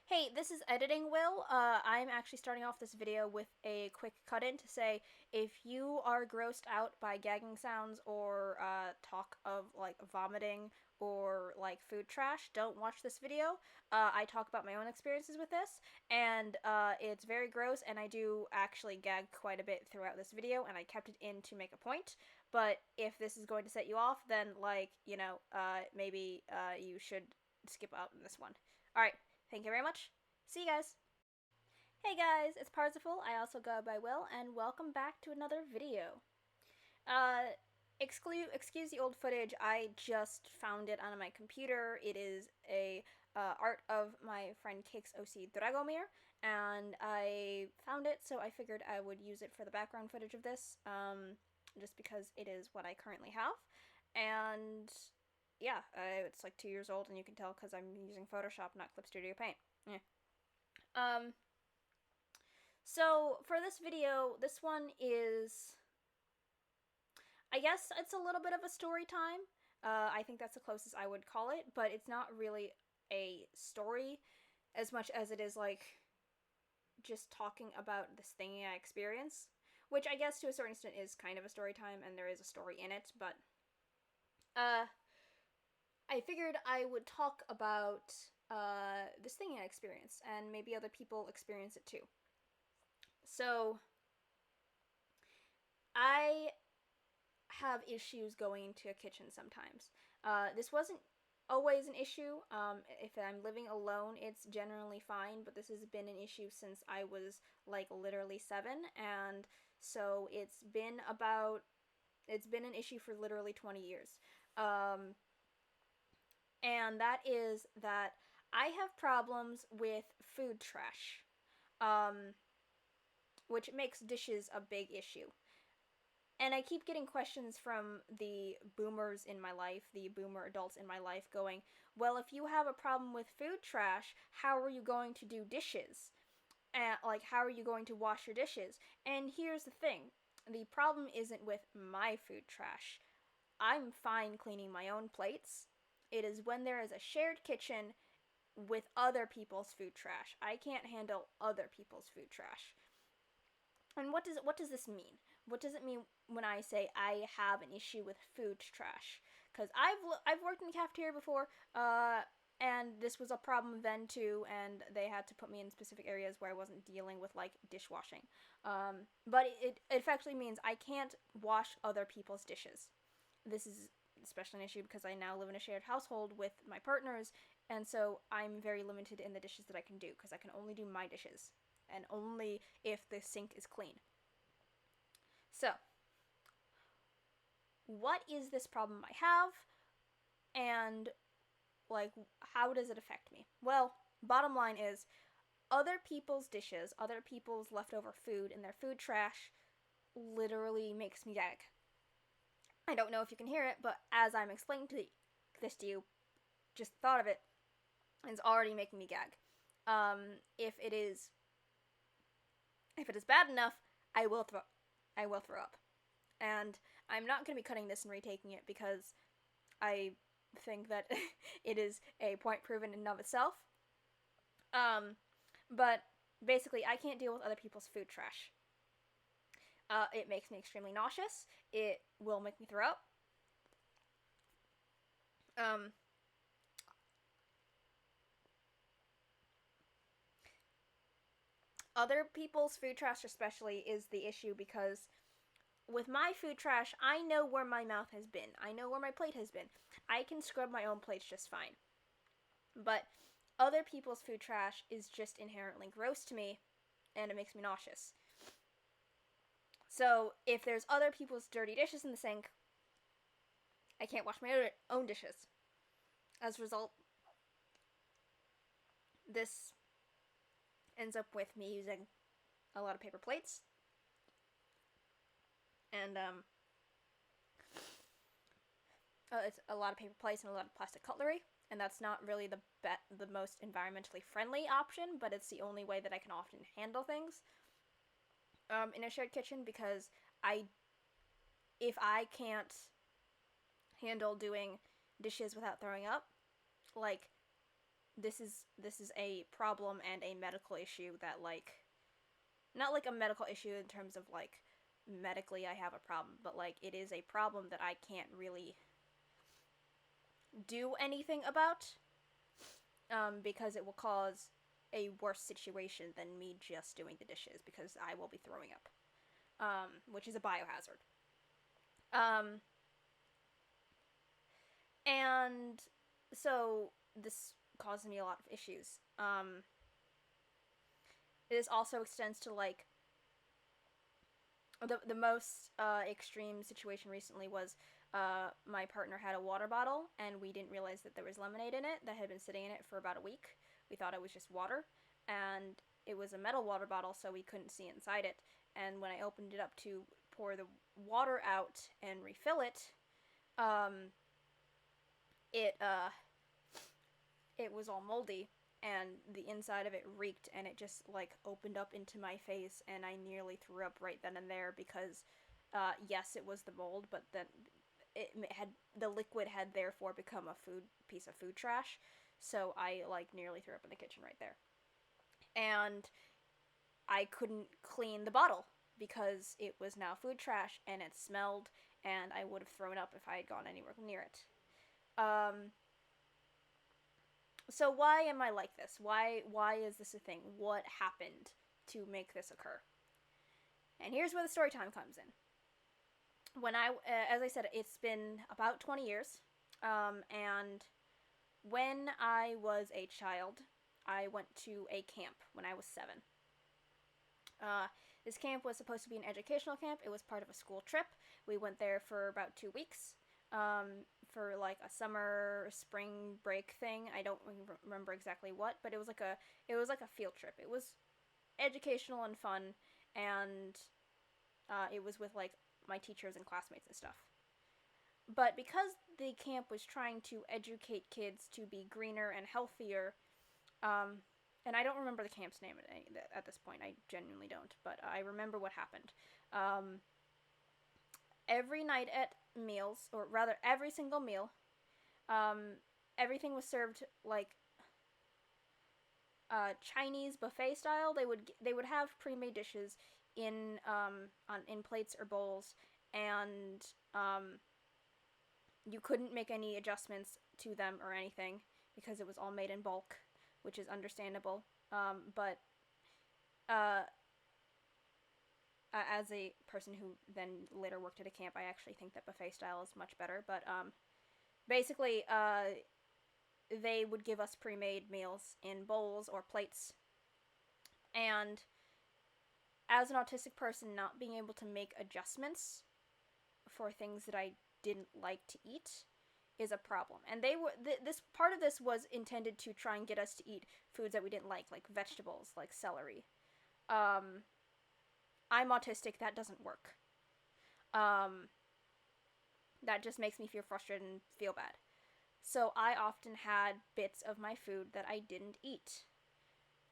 Hey, this is Editing Will. I'm actually starting off this video with a quick cut-in to say if you are grossed out by gagging sounds or talk of like vomiting or like food trash, don't watch this video. I talk about my own experiences with this, and it's very gross, and I do actually gag quite a bit throughout this video, and I kept it in to make a point. But if this is going to set you off, then maybe you should skip out on this one. Alright. Thank you very much. See you guys. Hey guys, it's Parsifal. I also go by Will, and welcome back to another video. Excuse the old footage. I just found it on my computer. It is a art of my friend Cake's OC Dragomir, and I found it, so I figured I would use it for the background footage of this, just because it is what I currently have. And yeah, it's like 2 years old, and you can tell because I'm using Photoshop, not Clip Studio Paint. Yeah. So for this video, this one is, I guess it's a little bit of a story time. I think that's the closest I would call it, but it's not really a story as much as it is like just talking about this thing I experience, which I guess to a certain extent is kind of a story time, and there is a story in it, but I figured I would talk about this thing I experienced, and maybe other people experience it too. So, I have issues going into a kitchen sometimes. This wasn't always an issue. If I'm living alone, it's generally fine, but this has been an issue since I was like literally 7, and so it's been an issue for literally 20 years. And that is that I have problems with food trash, which makes dishes a big issue. And I keep getting questions from the boomers in my life, the boomer adults in my life, going, well, if you have a problem with food trash, how are you going to do dishes? And, like, how are you going to wash your dishes? And here's the thing. The problem isn't with my food trash. I'm fine cleaning my own plates. It is when there is a shared kitchen with other people's food trash. I can't handle other people's food trash. And what does this mean? What does it mean when I say I have an issue with food trash? Because I've worked in the cafeteria before, and this was a problem then too, and they had to put me in specific areas where I wasn't dealing with like dishwashing. But it effectively means I can't wash other people's dishes. This is especially an issue because I now live in a shared household with my partners, and so I'm very limited in the dishes that I can do because I can only do my dishes, and only if the sink is clean. So, what is this problem I have, and like how does it affect me? Well, bottom line is other people's dishes, other people's leftover food and their food trash literally makes me gag. I don't know if you can hear it, but as I'm explaining this to you, just the thought of it is already making me gag. If it is bad enough, I will throw up. And I'm not going to be cutting this and retaking it because I think that it is a point proven in and of itself. But basically, I can't deal with other people's food trash. It makes me extremely nauseous. It will make me throw up. Other people's food trash especially is the issue because with my food trash, I know where my mouth has been. I know where my plate has been. I can scrub my own plates just fine. But other people's food trash is just inherently gross to me, and it makes me nauseous. So if there's other people's dirty dishes in the sink, I can't wash my own dishes. As a result, this ends up with me using a lot of paper plates. And, it's a lot of paper plates and a lot of plastic cutlery. And that's not really the most environmentally friendly option, but it's the only way that I can often handle things in a shared kitchen, because if I can't handle doing dishes without throwing up, like, this is a problem and a medical issue that, like, not like a medical issue in terms of like medically I have a problem, but like it is a problem that I can't really do anything about, because it will cause a worse situation than me just doing the dishes, because I will be throwing up, which is a biohazard. Um, and so this causes me a lot of issues. This also extends to like the most extreme situation recently was my partner had a water bottle and we didn't realize that there was lemonade in it that had been sitting in it for about a week. We thought it was just water, and it was a metal water bottle, so we couldn't see inside it. And when I opened it up to pour the water out and refill it, um, it it was all moldy, and the inside of it reeked, and it just like opened up into my face, and I nearly threw up right then and there because yes, it was the mold, but then the liquid had therefore become a piece of food trash, so I like nearly threw up in the kitchen right there. And I couldn't clean the bottle because it was now food trash and it smelled, and I would have thrown up if I had gone anywhere near it. Um, so why am I like this? Why is this a thing? What happened to make this occur? And here's where the story time comes in. When as I said, it's been about 20 years, and when I was a child, I went to a camp when I was 7. This camp was supposed to be an educational camp. It was part of a school trip. We went there for about 2 weeks, for like a summer spring break thing. I don't remember exactly what, but it was like a field trip. It was educational and fun, and it was with like my teachers and classmates and stuff. But because the camp was trying to educate kids to be greener and healthier, and I don't remember the camp's name at this point. I genuinely don't. But I remember what happened. Every night at meals, or rather every single meal, everything was served like Chinese buffet style. They would have pre-made dishes in in plates or bowls, and you couldn't make any adjustments to them or anything because it was all made in bulk, which is understandable. But as a person who then later worked at a camp, I actually think that buffet style is much better. But basically, they would give us pre-made meals in bowls or plates. And as an autistic person, not being able to make adjustments for things that I didn't like to eat is a problem. And they were this part of this was intended to try and get us to eat foods that we didn't like vegetables, like celery. I'm autistic. That doesn't work. That just makes me feel frustrated and feel bad. So I often had bits of my food that I didn't eat.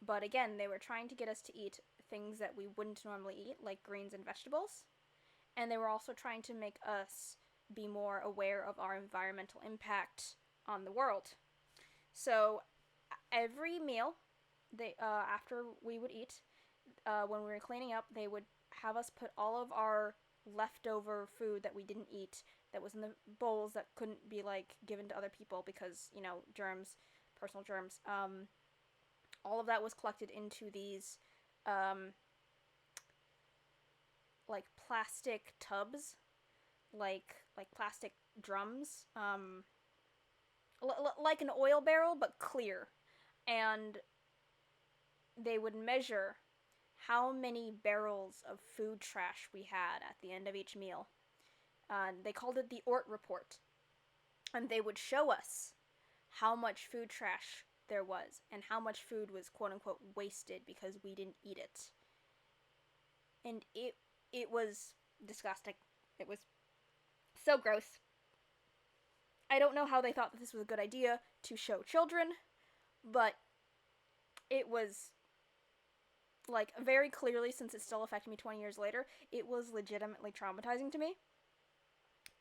But again, they were trying to get us to eat things that we wouldn't normally eat, like greens and vegetables. And they were also trying to make us be more aware of our environmental impact on the world. So every meal, after we would eat, when we were cleaning up, they would have us put all of our leftover food that we didn't eat, that was in the bowls that couldn't be like given to other people because, germs, personal germs. All of that was collected into these like plastic tubs, like plastic drums, like an oil barrel but clear. And they would measure how many barrels of food trash we had at the end of each meal. They called it the Ort Report. And they would show us how much food trash there was and how much food was quote-unquote wasted because we didn't eat it. And it was disgusting. It was so gross. I don't know how they thought that this was a good idea to show children, but it was, like, very clearly, since it still affected me 20 years later, it was legitimately traumatizing to me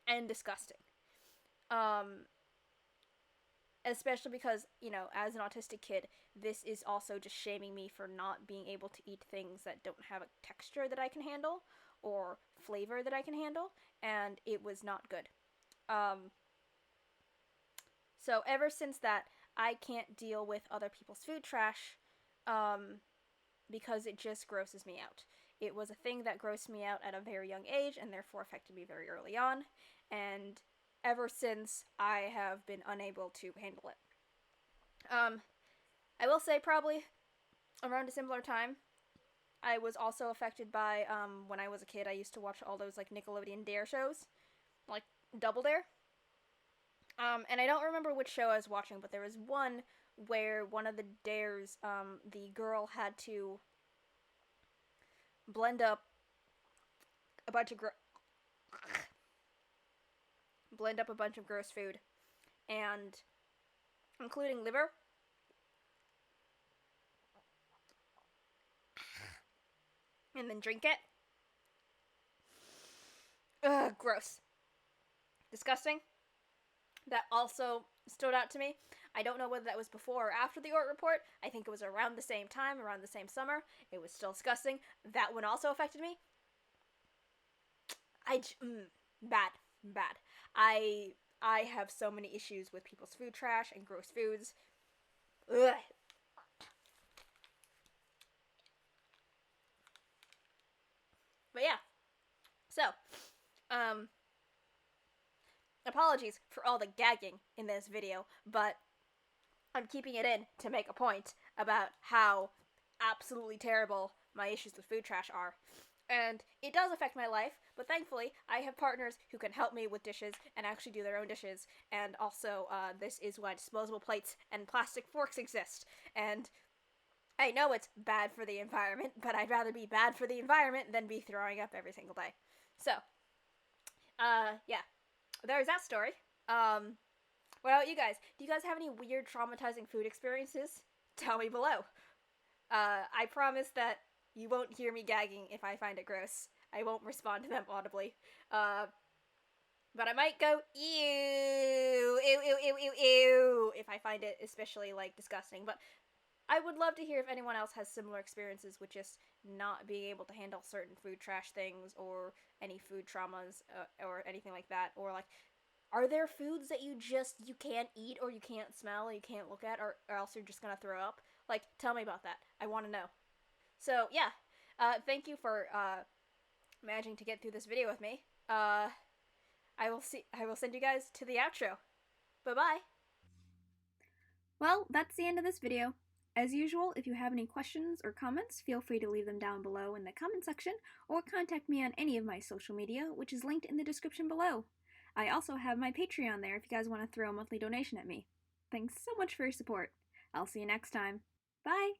and disgusting. especially because, you know, as an autistic kid, this is also just shaming me for not being able to eat things that don't have a texture that I can handle or flavor that I can handle, and it was not good. Um, so ever since that, I can't deal with other people's food trash um, because it just grosses me out. It was a thing that grossed me out at a very young age and therefore affected me very early on, and ever since I have been unable to handle it. I will say probably around a similar time, I was also affected by when I was a kid. I used to watch all those like Nickelodeon Dare shows, like Double Dare. And I don't remember which show I was watching, but there was one where one of the dares, the girl had to blend up a bunch of gross food, and including liver, and then drink it. Ugh, gross, disgusting. That also stood out to me. I don't know whether that was before or after the Ort report. I think it was around the same time, around the same summer. It was still disgusting. That one also affected me. Bad, bad. I have so many issues with people's food trash and gross foods. Ugh. But yeah. So, apologies for all the gagging in this video, but I'm keeping it in to make a point about how absolutely terrible my issues with food trash are. And it does affect my life, but thankfully I have partners who can help me with dishes and actually do their own dishes. And also, this is why disposable plates and plastic forks exist. And I know it's bad for the environment, but I'd rather be bad for the environment than be throwing up every single day. So, yeah, there's that story. What about you guys? Do you guys have any weird, traumatizing food experiences? Tell me below. I promise that you won't hear me gagging if I find it gross. I won't respond to them audibly. But I might go, ew, ew, ew, ew, ew, ew, if I find it especially, like, disgusting. But I would love to hear if anyone else has similar experiences with just not being able to handle certain food trash things or any food traumas or anything like that. Or, like, are there foods that you can't eat or you can't smell or you can't look at or else you're just gonna throw up? Like, tell me about that. I want to know. So, yeah. Thank you for managing to get through this video with me. I will send you guys to the outro. Bye-bye. Well, that's the end of this video. As usual, if you have any questions or comments, feel free to leave them down below in the comment section or contact me on any of my social media, which is linked in the description below. I also have my Patreon there if you guys want to throw a monthly donation at me. Thanks so much for your support. I'll see you next time. Bye!